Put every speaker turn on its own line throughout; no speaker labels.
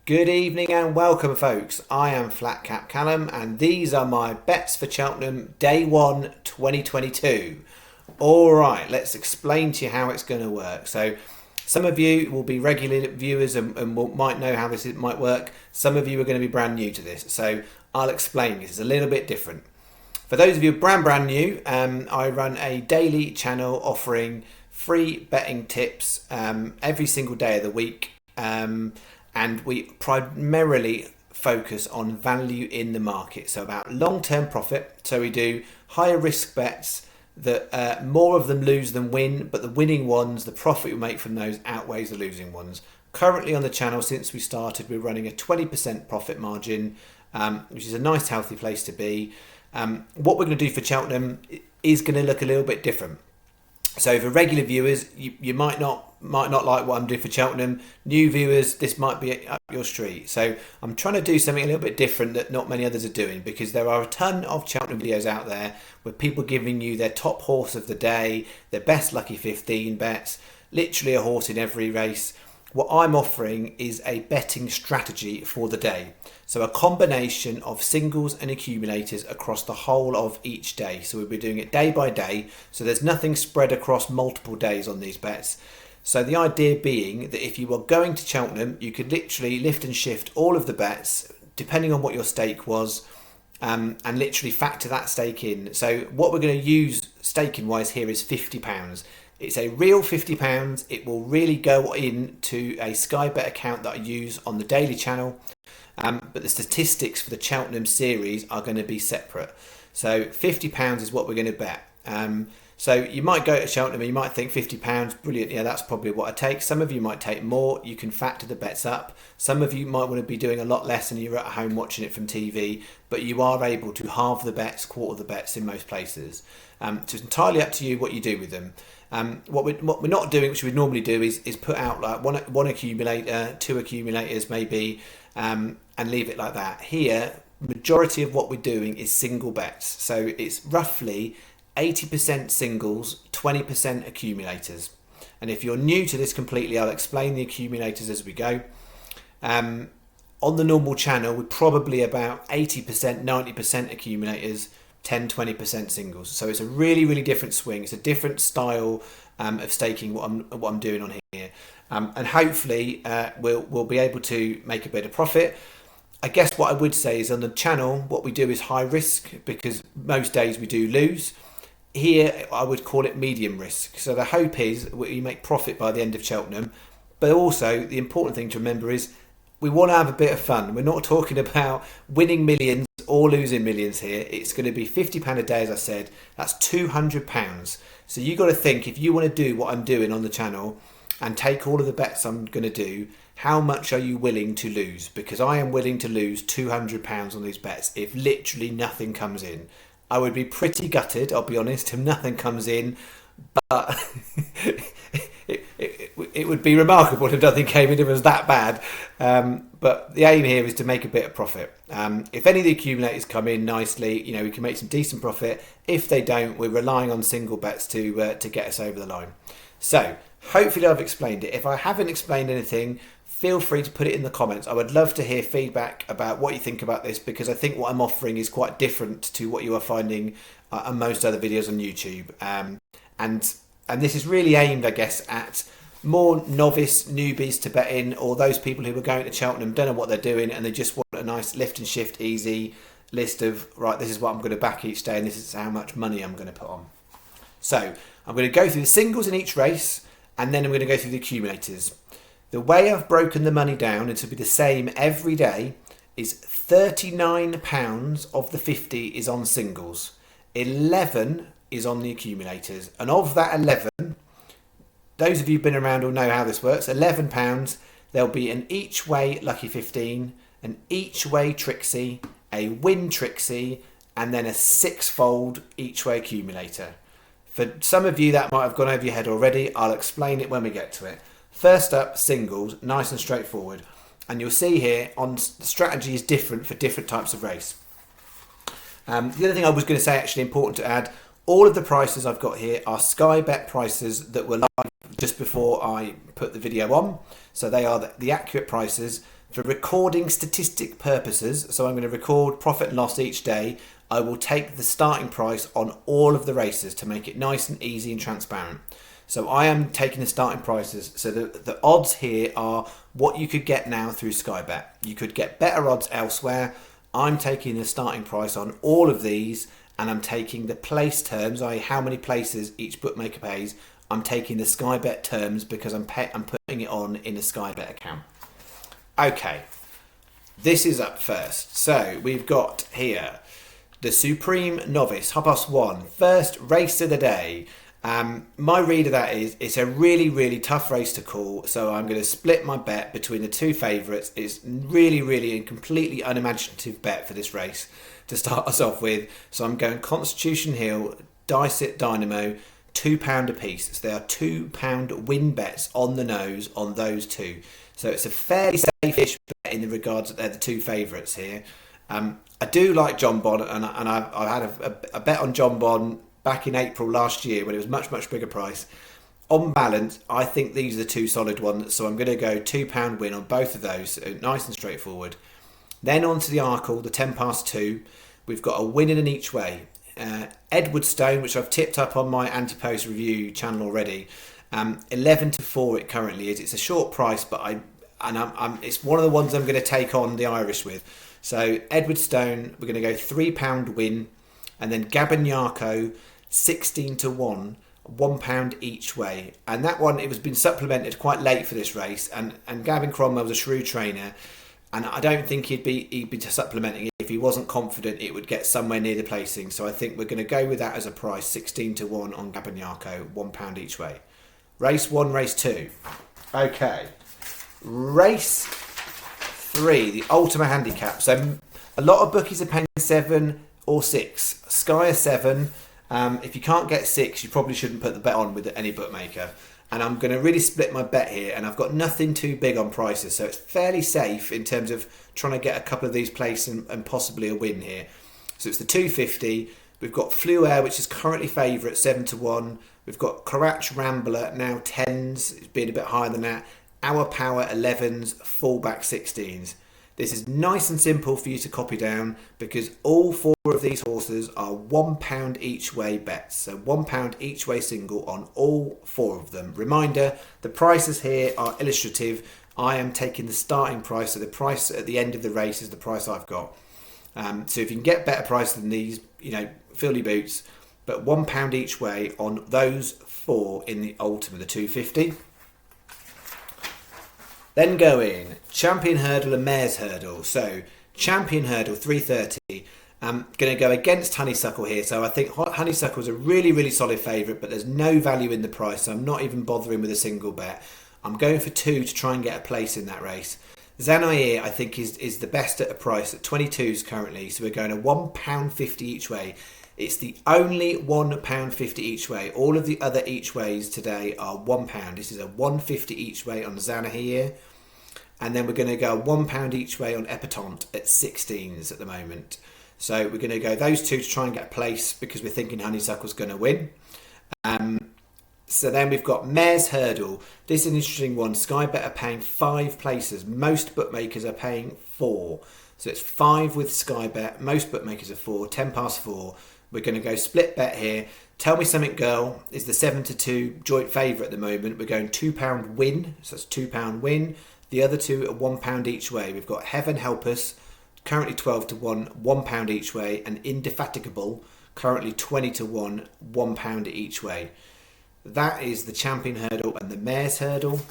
Good evening and welcome, folks. I am Flat Cap Callum and these are my bets for Cheltenham Day 1 2022. Alright, let's explain to you how it's going to work. So some of you will be regular viewers and might know how this might work. Some of you are going to be brand new to this, so I'll explain. This is a little bit different. For those of you brand new, I run a daily channel offering free betting tips every single day of the week. And we primarily focus on value in the market, so about long-term profit. So we do higher risk bets that more of them lose than win, but the winning ones, the profit we make from those outweighs the losing ones. Currently on the channel, since we started, we're running a 20% profit margin, which is a nice healthy place to be. What we're going to do for Cheltenham is going to look a little bit different. So for regular viewers, you might not like what I'm doing for Cheltenham. New viewers, this might be up your street. So I'm trying to do something a little bit different that not many others are doing, because there are a ton of Cheltenham videos out there with people giving you their top horse of the day, their best lucky 15 bets, literally a horse in every race. What I'm offering is a betting strategy for the day. So a combination of singles and accumulators across the whole of each day. So we'll be doing it day by day. So there's nothing spread across multiple days on these bets. So the idea being that if you are going to Cheltenham, you could literally lift and shift all of the bets, depending on what your stake was, and literally factor that stake in. So what we're going to use staking wise here is £50. It's a real £50. It will really go into a Sky Bet account that I use on the daily channel. But the statistics for the Cheltenham series are going to be separate. So £50 is what we're going to bet. So you might go to Cheltenham and you might think £50, brilliant, yeah, that's probably what I take. Some of you might take more, you can factor the bets up. Some of you might want to be doing a lot less and you're at home watching it from TV, but you are able to halve the bets, quarter the bets in most places. So it's entirely up to you what you do with them. What we're not doing, which we normally do, is put out like one accumulator, two accumulators maybe, and leave it like that. Here, majority of what we're doing is single bets. So it's roughly 80% singles, 20% accumulators. And if you're new to this completely, I'll explain the accumulators as we go. On the normal channel, we're probably about 80%, 90% accumulators, 10-20% singles. So it's a really different swing. It's a different style of staking what I'm doing on here, and hopefully we'll be able to make a bit of profit. I guess what I would say is on the channel what we do is high risk, because most days we do lose. Here I would call it medium risk. So the hope is we make profit by the end of Cheltenham, but also the important thing to remember is we want to have a bit of fun. We're not talking about winning millions or losing millions here. It's going to be £50 a day, as I said. That's £200. So you got to think, if you want to do what I'm doing on the channel and take all of the bets I'm going to do, how much are you willing to lose? Because I am willing to lose £200 on these bets if literally nothing comes in. I would be pretty gutted, I'll be honest, if nothing comes in, but it would be remarkable if nothing came in if it was that bad. But the aim here is to make a bit of profit. If any of the accumulators come in nicely, we can make some decent profit. If they don't, we're relying on single bets to get us over the line. So hopefully I've explained it. If I haven't explained anything, feel free to put it in the comments. I would love to hear feedback about what you think about this, because I think what I'm offering is quite different to what you are finding on most other videos on YouTube. And this is really aimed, I guess, at more novice newbies to bet in, or those people who are going to Cheltenham, don't know what they're doing, and they just want a nice lift and shift easy list of, right, this is what I'm going to back each day and this is how much money I'm going to put on. So I'm going to go through the singles in each race, and then I'm going to go through the accumulators. The way I've broken the money down, and to be the same every day, is £39 of the 50 is on singles, 11 is on the accumulators, and of that 11, those of you who've been around will know how this works. £11, there'll be an each way lucky 15, an each way Trixie, a win Trixie, and then a six-fold each way accumulator. For some of you that might have gone over your head already, I'll explain it when we get to it. First up, singles, nice and straightforward. And you'll see here the strategy is different for different types of race. The other thing I was going to say, actually important to add, all of the prices I've got here are Sky Bet prices that were live just before I put the video on. So they are the accurate prices. For recording statistic purposes, so I'm going to record profit and loss each day, I will take the starting price on all of the races to make it nice and easy and transparent. So I am taking the starting prices. So the odds here are what you could get now through Sky Bet. You could get better odds elsewhere. I'm taking the starting price on all of these, and I'm taking the place terms, i.e. how many places each bookmaker pays. I'm taking the Sky Bet terms because I'm putting it on in a Sky Bet account. Okay, this is up first. So we've got here the Supreme Novice, 1:30, first race of the day. My read of that is it's a really, really tough race to call. So I'm going to split my bet between the two favourites. It's really, really a completely unimaginative bet for this race to start us off with. So I'm going Constitution Hill, Dice It Dynamo, £2 a piece. So they are £2 win bets on the nose on those two. So it's a fairly safe-ish bet in the regards that they're the two favourites here. I do like John Bon, and I've had a bet on John Bon back in April last year when it was much bigger price. On balance, I think these are the two solid ones, so I'm going to go £2 win on both of those. So nice and straightforward. Then on to the Arkle, the 2:10. We've got a win in an each way. Edwardstone, which I've tipped up on my anti-post review channel already. 11-4 it currently is. It's a short price, but it's one of the ones I'm going to take on the Irish with. So Edwardstone, we're going to go £3 win, and then Gabagnaco 16-1, £1 each way. And that one, it was been supplemented quite late for this race, and Gavin Cromwell was a shrewd trainer, and I don't think he'd be supplementing it if he wasn't confident it would get somewhere near the placing. So I think we're going to go with that as a price, 16-1 on Gabagnaco, £1 each way. Race 1, race 2. Okay. Race 3, the Ultimate Handicap. So a lot of bookies are paying 7 or 6. Sky are 7. If you can't get 6, you probably shouldn't put the bet on with any bookmaker. And I'm going to really split my bet here, and I've got nothing too big on prices, so it's fairly safe in terms of trying to get a couple of these placed and possibly a win here. So it's the 250. We've got Fluair, which is currently favourite, 7-1. We've got Karach Rambler, now 10s. It's been a bit higher than that. Our Power 11s, fullback 16s. This is nice and simple for you to copy down because all 4 of these horses are £1 each way bets. So £1 each way single on all 4 of them. Reminder, the prices here are illustrative. I am taking the starting price, so the price at the end of the race is the price I've got. So if you can get better price than these, fill your boots. But £1 each way on those 4 in the Ultimate, the 250. Then go in Champion Hurdle and Mares Hurdle. So Champion Hurdle 330. I'm going to go against Honeysuckle here. So I think Honeysuckle is a really, really solid favourite, but there's no value in the price. So I'm not even bothering with a single bet. I'm going for 2 to try and get a place in that race. Zanair, I think, is the best at a price at 22s currently. So we're going to £1.50 each way. It's the only £1.50 each way. All of the other each ways today are £1. This is a £1.50 each way on Zana here. And then we're going to go £1 each way on Epatante at 16s at the moment. So we're going to go those 2 to try and get a place because we're thinking Honeysuckle's going to win. So then we've got Mares Hurdle. This is an interesting one. Sky Bet are paying 5 places. Most bookmakers are paying 4. So it's 5 with Sky Bet. Most bookmakers are 4. 4:10. We're going to go split bet here. Tell Me Something Girl is the 7-2 joint favourite at the moment. We're going £2 win. So that's £2 win. The other 2 are £1 each way. We've got Heaven Help Us, currently 12-1, £1 each way. And Indefatigable, currently 20-1, £1 each way. That is the Champion Hurdle and the Mares Hurdle.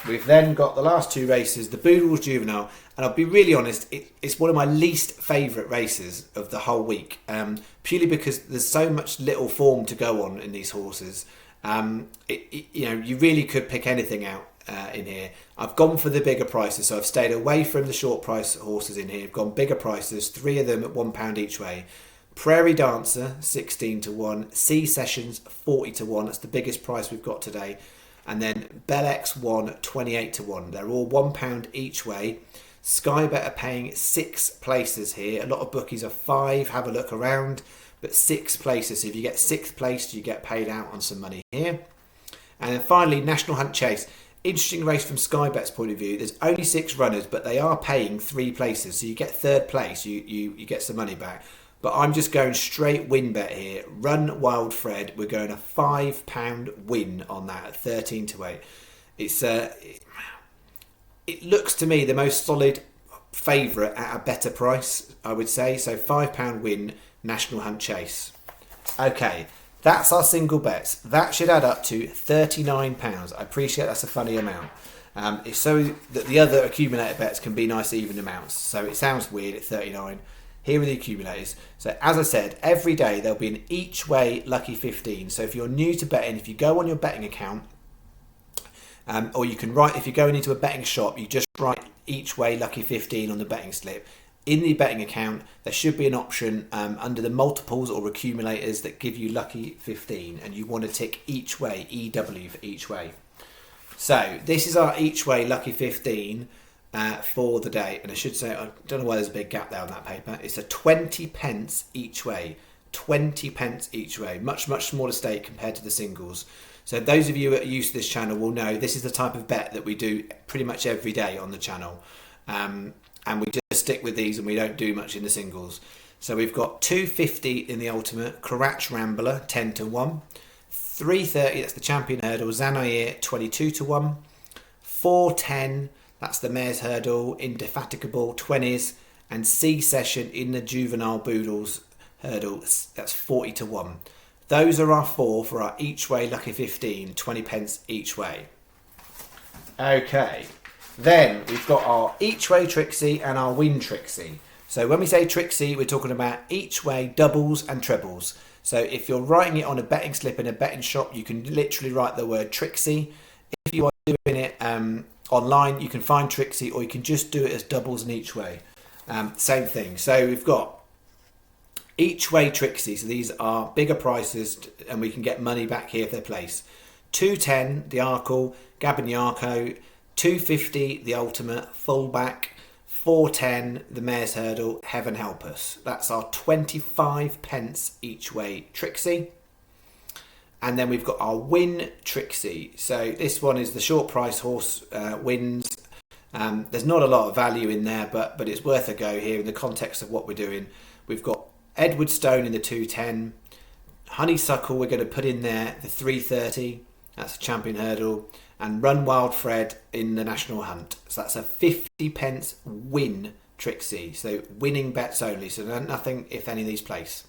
We've then got the last 2 races, the Oodles Juvenile, and I'll be really honest, it's one of my least favourite races of the whole week, purely because there's so much little form to go on in these horses. You really could pick anything out in here. I've gone for the bigger prices, so I've stayed away from the short price horses in here. I've gone bigger prices, 3 of them at £1 each way. Prairie Dancer, 16-1. Sea Sessions, 40-1. That's the biggest price we've got today. And then Bell X1, 28-1. They're all £1 each way. Sky Bet are paying 6 places here. A lot of bookies are 5. Have a look around. But 6 places. So if you get 6th place, you get paid out on some money here. And then finally, National Hunt Chase. interesting race from Sky Bet's point of view. There's only 6 runners, but they are paying 3 places, so you get third place, you get some money back. But I'm just going straight win bet here. Run Wild Fred. We're going a £5 win on that at 13 to 8. It's it looks to me the most solid favourite at a better price, I would say. So £5 win, National Hunt Chase. Okay, that's our single bets. That should add up to £39. I appreciate that's a funny amount. It's so that the other accumulator bets can be nice even amounts. So it sounds weird at 39. Here are the accumulators. So as I said, every day there'll be an each way lucky 15. So if you're new to betting, if you go on your betting account, or you can write, if you're going into a betting shop, you just write each way lucky 15 on the betting slip. In the betting account, there should be an option under the multiples or accumulators that give you lucky 15, and you want to tick each way, EW for each way. So this is our each way lucky 15 for the day, and I should say, I don't know why there's a big gap there on that paper. It's a 20 pence each way. 20 pence each way. Much smaller stake compared to the singles. So those of you that are used to this channel will know this is the type of bet that we do pretty much every day on the channel. And we just stick with these and we don't do much in the singles. So we've got 250 in the ultimate, Karach Rambler 10 to 1, 330, that's the champion hurdle, Zanair 22 to 1, 410, that's the mare's hurdle, Indefatigable 20s, and C Session in the Juvenile Boodles hurdle, that's 40 to 1. Those are our 4 for our each way lucky 15, 20 pence each way. Okay, then we've got our each way Trixie and our win Trixie. So when we say Trixie, we're talking about each way doubles and trebles. So if you're writing it on a betting slip in a betting shop, you can literally write the word Trixie. If you are doing it online, you can find Trixie, or you can just do it as doubles and each way. Same thing. So we've got each way Trixie, so these are bigger prices and we can get money back here if they're placed. 210 the Arkle, Gabignaco, 250 the ultimate, fullback, 410 the mare's hurdle, Heaven Help Us. That's our 25 pence each way Trixie. And then we've got our win Trixie. So this one is the short price horse wins. There's not a lot of value in there, but it's worth a go here in the context of what we're doing. We've got Edward Stone in the 210, Honeysuckle we're going to put in there, the 330, that's a champion hurdle, and Run Wild Fred in the National Hunt. So that's a 50 pence win Trixie, so winning bets only, so nothing if any of these place.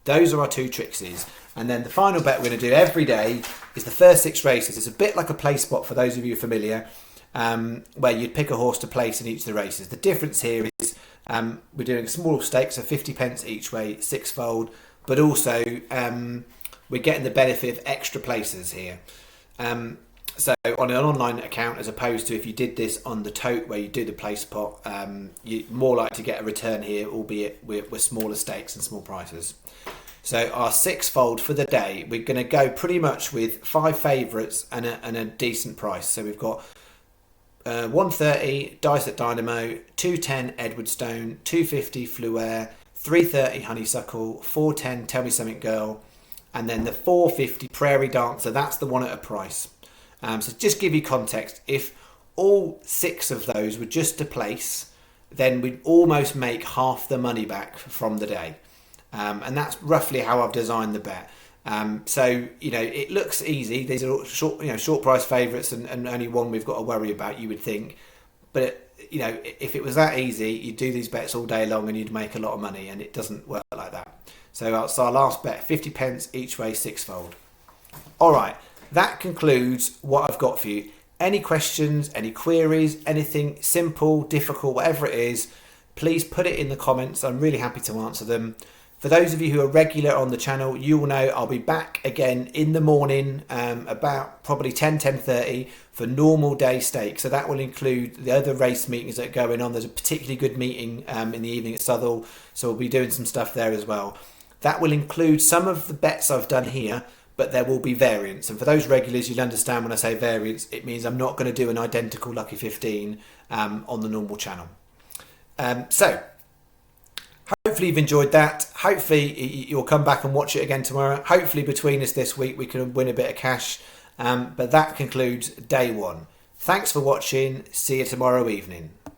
Those are our 2 Trixies. And then the final bet we're going to do every day is the first 6 races. It's a bit like a play spot for those of you familiar, where you'd pick a horse to place in each of the races. The difference here is we're doing small stakes, so 50 pence each way, 6-fold, but also we're getting the benefit of extra places here. So on an online account, as opposed to if you did this on the tote where you do the play spot, you're more likely to get a return here, albeit with smaller stakes and small prices. So our 6-fold for the day, we're going to go pretty much with 5 favourites and a decent price. So we've got 130 Dice at Dynamo, 210 Edward Stone, 250 Fluair, 330 Honeysuckle, 410 Tell Me Something Girl, and then the 450 Prairie Dancer. That's the one at a price. So just give you context, if all 6 of those were just to place, then we'd almost make half the money back from the day. And that's roughly how I've designed the bet. So, it looks easy. These are short price favourites and only one we've got to worry about, you would think. But, if it was that easy, you'd do these bets all day long and you'd make a lot of money, and it doesn't work like that. So that's our last bet, 50 pence each way, 6-fold. All right, that concludes what I've got for you. Any questions, any queries, anything simple, difficult, whatever it is, please put it in the comments. I'm really happy to answer them. For those of you who are regular on the channel, you will know I'll be back again in the morning, about probably 10:30 for normal day stakes. So that will include the other race meetings that are going on. There's a particularly good meeting in the evening at Southall, so we'll be doing some stuff there as well. That will include some of the bets I've done here, but there will be variants. And for those regulars, you'll understand when I say variants, it means I'm not going to do an identical Lucky 15 on the normal channel. So hopefully you've enjoyed that. Hopefully you'll come back and watch it again tomorrow. Hopefully between us this week we can win a bit of cash. But that concludes day 1. Thanks for watching. See you tomorrow evening.